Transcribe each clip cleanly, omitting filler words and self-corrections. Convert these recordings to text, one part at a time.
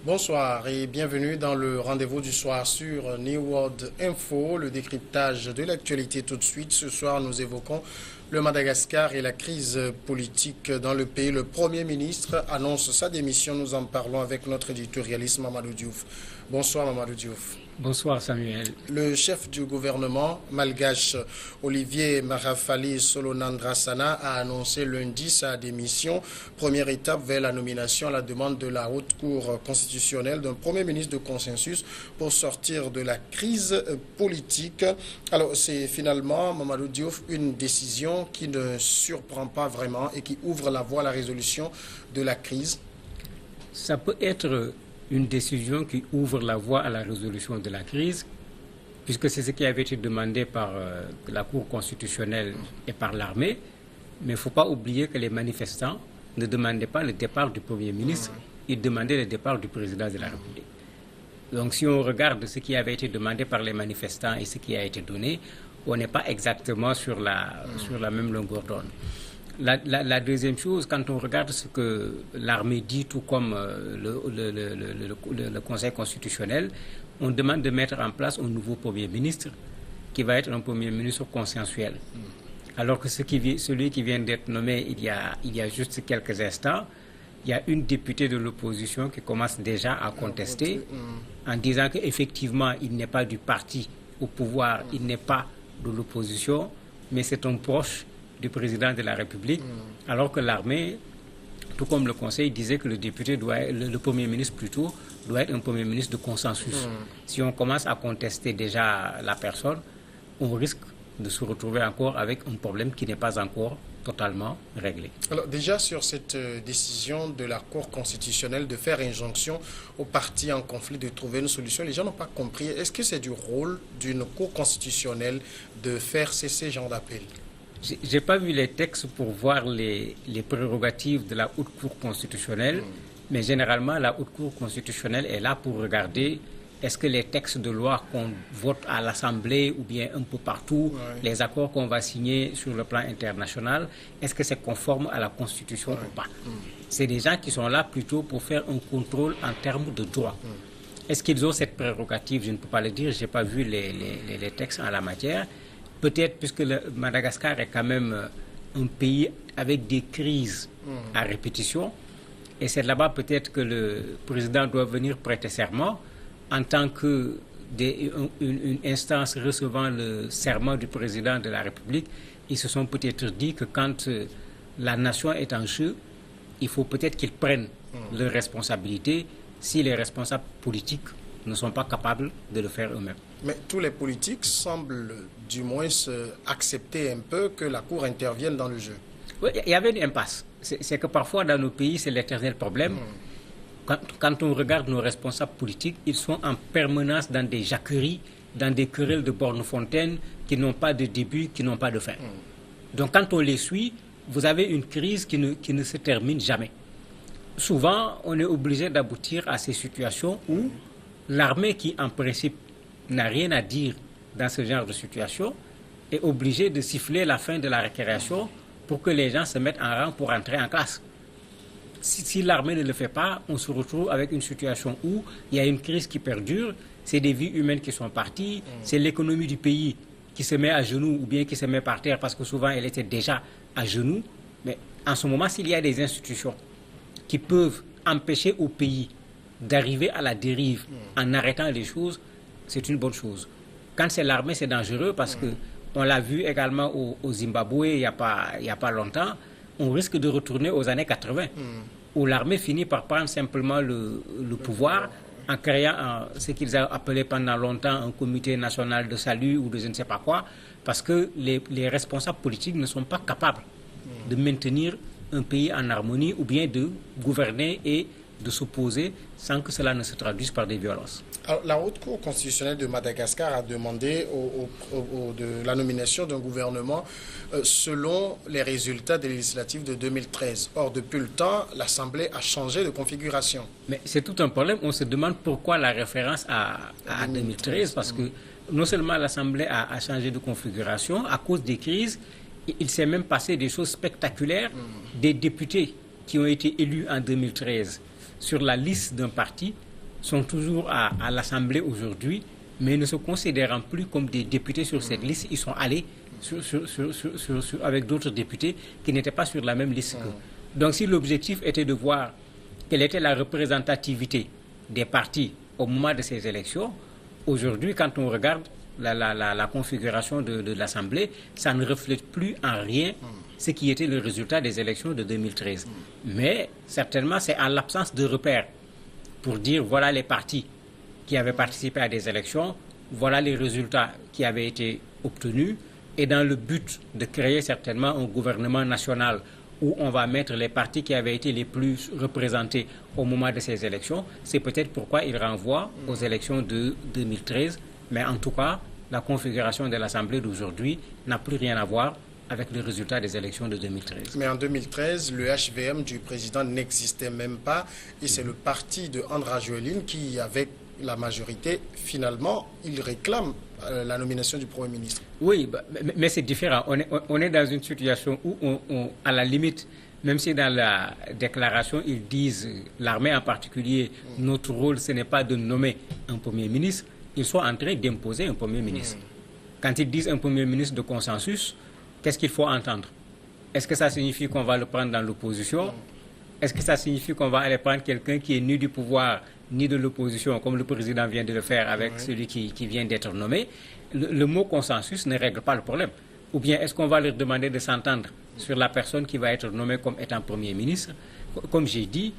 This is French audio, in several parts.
Bonsoir et bienvenue dans le rendez-vous du soir sur New World Info, le décryptage de l'actualité tout de suite. Ce soir, nous évoquons le Madagascar et la crise politique dans le pays. Le Premier ministre annonce sa démission. Nous en parlons avec notre éditorialiste Mamadou Diouf. Bonsoir Mamadou Diouf. Bonsoir Samuel. Le chef du gouvernement malgache Olivier Marafali Solonandrasana a annoncé lundi sa démission. Première étape vers la nomination à la demande de la Haute Cour constitutionnelle d'un Premier ministre de consensus pour sortir de la crise politique. Alors c'est finalement, Mamadou Diouf, une décision qui ne surprend pas vraiment et qui ouvre la voie à la résolution de la crise. Ça peut être une décision qui ouvre la voie à la résolution de la crise, puisque c'est ce qui avait été demandé par la Cour constitutionnelle et par l'armée. Mais il ne faut pas oublier que les manifestants ne demandaient pas le départ du Premier ministre, ils demandaient le départ du président de la République. Donc si on regarde ce qui avait été demandé par les manifestants et ce qui a été donné, on n'est pas exactement sur la même longueur d'onde. La deuxième chose, quand on regarde ce que l'armée dit, tout comme le Conseil constitutionnel, on demande de mettre en place un nouveau Premier ministre qui va être un Premier ministre consensuel. Alors que celui qui vient d'être nommé il y a juste quelques instants, il y a une députée de l'opposition qui commence déjà à contester en disant qu'effectivement, il n'est pas du parti au pouvoir, il n'est pas de l'opposition, mais c'est un proche du président de la République, alors que l'armée, tout comme le Conseil, disait que le Premier ministre plutôt, doit être un Premier ministre de consensus. Si on commence à contester déjà la personne, on risque de se retrouver encore avec un problème qui n'est pas encore totalement réglé. Alors déjà sur cette décision de la Cour constitutionnelle de faire injonction aux partis en conflit de trouver une solution, les gens n'ont pas compris. Est-ce que c'est du rôle d'une Cour constitutionnelle de faire cesser ce genre d'appel? Je n'ai pas vu les textes pour voir les prérogatives de la Haute Cour constitutionnelle, mais généralement, la Haute Cour constitutionnelle est là pour regarder est-ce que les textes de loi qu'on vote à l'Assemblée ou bien un peu partout, les accords qu'on va signer sur le plan international, est-ce que c'est conforme à la Constitution ou pas. C'est des gens qui sont là plutôt pour faire un contrôle en termes de droit. Est-ce qu'ils ont cette prérogative? Je ne peux pas le dire, je n'ai pas vu les textes en la matière. Peut-être puisque le Madagascar est quand même un pays avec des crises à répétition. Et c'est là-bas peut-être que le président doit venir prêter serment en tant qu'une instance recevant le serment du président de la République. Ils se sont peut-être dit que quand la nation est en jeu, il faut peut-être qu'ils prennent leurs responsabilités si les responsables politiques ne sont pas capables de le faire eux-mêmes. Mais tous les politiques semblent du moins accepter un peu que la Cour intervienne dans le jeu. Oui, il y avait une impasse. C'est que parfois dans nos pays, c'est l'éternel problème. Quand on regarde nos responsables politiques, ils sont en permanence dans des jacqueries, dans des querelles de borne-fontaine qui n'ont pas de début, qui n'ont pas de fin. Donc quand on les suit, vous avez une crise qui ne se termine jamais. Souvent, on est obligé d'aboutir à ces situations où l'armée qui, en principe, n'a rien à dire dans ce genre de situation est obligée de siffler la fin de la récréation pour que les gens se mettent en rang pour entrer en classe. Si l'armée ne le fait pas, on se retrouve avec une situation où il y a une crise qui perdure, c'est des vies humaines qui sont parties, c'est l'économie du pays qui se met à genoux ou bien qui se met par terre parce que souvent elle était déjà à genoux. Mais en ce moment, s'il y a des institutions qui peuvent empêcher au pays d'arriver à la dérive en arrêtant les choses, c'est une bonne chose. Quand c'est l'armée, c'est dangereux parce que on l'a vu également au Zimbabwe il n'y a pas longtemps, on risque de retourner aux années 80, où l'armée finit par prendre simplement le pouvoir en créant ce qu'ils ont appelé pendant longtemps un comité national de salut ou de je ne sais pas quoi, parce que les responsables politiques ne sont pas capables de maintenir un pays en harmonie ou bien de gouverner et de s'opposer sans que cela ne se traduise par des violences. Alors, la Haute Cour constitutionnelle de Madagascar a demandé de la nomination d'un gouvernement selon les résultats des législatives de 2013. Or, depuis le temps, l'Assemblée a changé de configuration. Mais c'est tout un problème. On se demande pourquoi la référence à 2013, parce que non seulement l'Assemblée a changé de configuration, à cause des crises, il s'est même passé des choses spectaculaires. Des députés qui ont été élus en 2013 sur la liste d'un parti sont toujours à l'Assemblée aujourd'hui, mais ne se considérant plus comme des députés sur cette liste. Ils sont allés avec d'autres députés qui n'étaient pas sur la même liste qu'eux. Donc si l'objectif était de voir quelle était la représentativité des partis au moment de ces élections, aujourd'hui, quand on regarde la configuration de l'Assemblée, ça ne reflète plus en rien ce qui était le résultat des élections de 2013. Mais certainement, c'est en l'absence de repères pour dire voilà les partis qui avaient participé à des élections, voilà les résultats qui avaient été obtenus, et dans le but de créer certainement un gouvernement national où on va mettre les partis qui avaient été les plus représentés au moment de ces élections, c'est peut-être pourquoi il renvoie aux élections de 2013. Mais en tout cas, la configuration de l'Assemblée d'aujourd'hui n'a plus rien à voir avec le résultat des élections de 2013. Mais en 2013, le HVM du président n'existait même pas et c'est le parti de Andra Joeline qui, avec la majorité, finalement, il réclame la nomination du Premier ministre. Oui, mais c'est différent. On est dans une situation où, à la limite, même si dans la déclaration, ils disent, l'armée en particulier, notre rôle, ce n'est pas de nommer un Premier ministre, ils sont en train d'imposer un Premier ministre. Quand ils disent un Premier ministre de consensus, qu'est-ce qu'il faut entendre? Est-ce que ça signifie qu'on va le prendre dans l'opposition? Est-ce que ça signifie qu'on va aller prendre quelqu'un qui est ni du pouvoir ni de l'opposition, comme le président vient de le faire avec celui qui vient d'être nommé? Le mot consensus ne règle pas le problème. Ou bien est-ce qu'on va leur demander de s'entendre sur la personne qui va être nommée comme étant Premier ministre? Comme j'ai dit,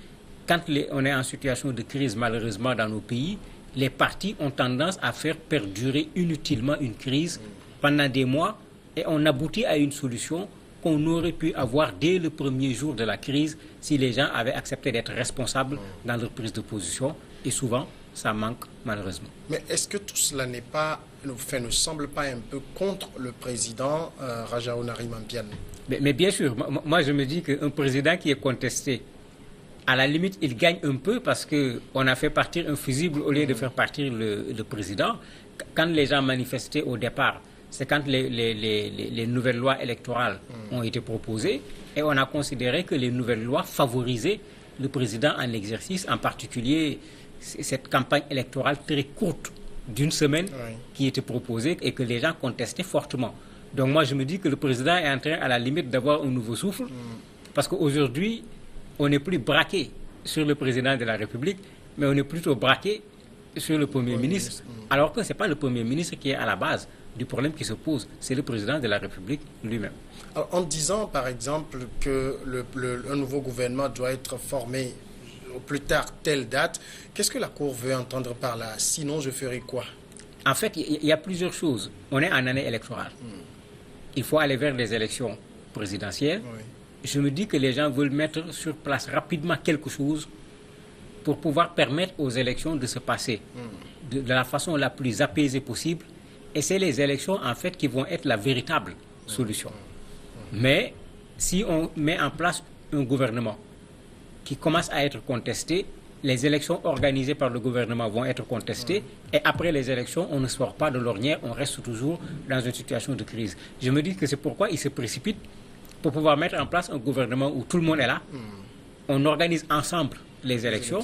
quand on est en situation de crise, malheureusement, dans nos pays, les partis ont tendance à faire perdurer inutilement une crise pendant des mois et on aboutit à une solution qu'on aurait pu avoir dès le premier jour de la crise si les gens avaient accepté d'être responsables dans leur prise de position. Et souvent, ça manque malheureusement. Mais est-ce que tout cela ne semble pas un peu contre le président Rajaonarimampian? Mais bien sûr, moi je me dis qu'un président qui est contesté, à la limite, il gagne un peu parce qu'on a fait partir un fusible au lieu de faire partir le président. Quand les gens manifestaient au départ, c'est quand les nouvelles lois électorales ont été proposées et on a considéré que les nouvelles lois favorisaient le président en exercice, en particulier cette campagne électorale très courte d'une semaine qui était proposée et que les gens contestaient fortement. Donc moi je me dis que le président est en train à la limite d'avoir un nouveau souffle parce qu'aujourd'hui on n'est plus braqué sur le président de la République, mais on est plutôt braqué sur le Premier ministre, alors que ce n'est pas le Premier ministre qui est à la base du problème qui se pose, c'est le président de la République lui-même. Alors, en disant par exemple que un nouveau gouvernement doit être formé au plus tard telle date, qu'est-ce que la Cour veut entendre par là? Sinon, je ferai quoi? En fait, il y a plusieurs choses. On est en année électorale. Il faut aller vers les élections présidentielles. Je me dis que les gens veulent mettre sur place rapidement quelque chose pour pouvoir permettre aux élections de se passer de la façon la plus apaisée possible. Et c'est les élections, en fait, qui vont être la véritable solution. Mais si on met en place un gouvernement qui commence à être contesté, les élections organisées par le gouvernement vont être contestées et après les élections, on ne sort pas de l'ornière, on reste toujours dans une situation de crise. Je me dis que c'est pourquoi ils se précipitent pour pouvoir mettre en place un gouvernement où tout le monde est là. On organise ensemble les élections.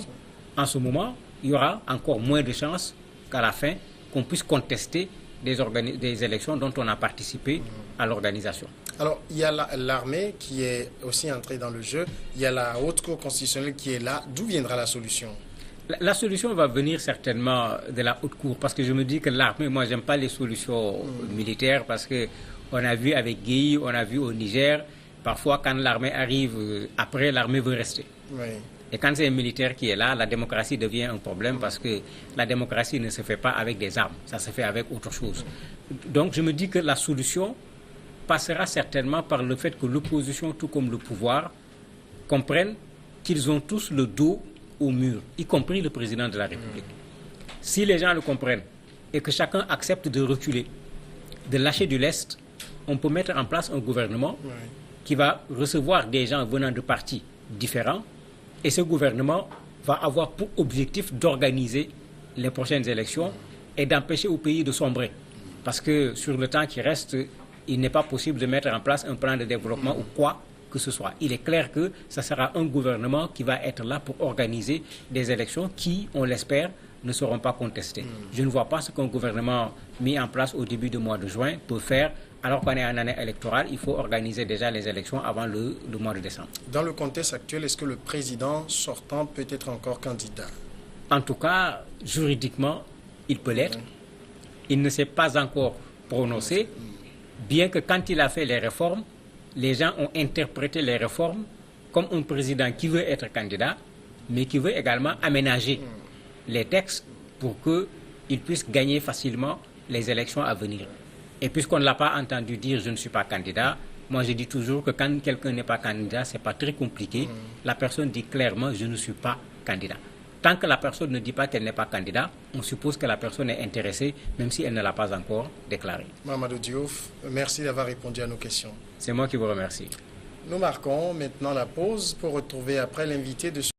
En ce moment, il y aura encore moins de chances qu'à la fin, qu'on puisse contester des élections dont on a participé à l'organisation. Alors, il y a l'armée qui est aussi entrée dans le jeu. Il y a la Haute Cour constitutionnelle qui est là. D'où viendra la solution? La solution va venir certainement de la Haute Cour parce que je me dis que l'armée, moi, j'aime pas les solutions militaires parce que on a vu avec Guy, on a vu au Niger, parfois quand l'armée arrive, après l'armée veut rester. Et quand c'est un militaire qui est là, la démocratie devient un problème parce que la démocratie ne se fait pas avec des armes, ça se fait avec autre chose. Donc je me dis que la solution passera certainement par le fait que l'opposition, tout comme le pouvoir, comprennent qu'ils ont tous le dos au mur, y compris le président de la République. Si les gens le comprennent et que chacun accepte de reculer, de lâcher du lest, on peut mettre en place un gouvernement qui va recevoir des gens venant de partis différents. Et ce gouvernement va avoir pour objectif d'organiser les prochaines élections et d'empêcher au pays de sombrer. Parce que sur le temps qui reste, il n'est pas possible de mettre en place un plan de développement ou quoi que ce soit. Il est clair que ce sera un gouvernement qui va être là pour organiser des élections qui, on l'espère, ne seront pas contestées. Je ne vois pas ce qu'un gouvernement mis en place au début du mois de juin peut faire. Alors qu'on est en année électorale, il faut organiser déjà les élections avant le mois de décembre. Dans le contexte actuel, est-ce que le président sortant peut être encore candidat? En tout cas, juridiquement, il peut l'être. Il ne s'est pas encore prononcé, bien que quand il a fait les réformes, les gens ont interprété les réformes comme un président qui veut être candidat, mais qui veut également aménager les textes pour qu'il puisse gagner facilement les élections à venir. Et puisqu'on ne l'a pas entendu dire « je ne suis pas candidat », moi je dis toujours que quand quelqu'un n'est pas candidat, ce n'est pas très compliqué. La personne dit clairement « je ne suis pas candidat ». Tant que la personne ne dit pas qu'elle n'est pas candidat, on suppose que la personne est intéressée, même si elle ne l'a pas encore déclaré. Mamadou Diouf, merci d'avoir répondu à nos questions. C'est moi qui vous remercie. Nous marquons maintenant la pause pour retrouver après l'invité de ce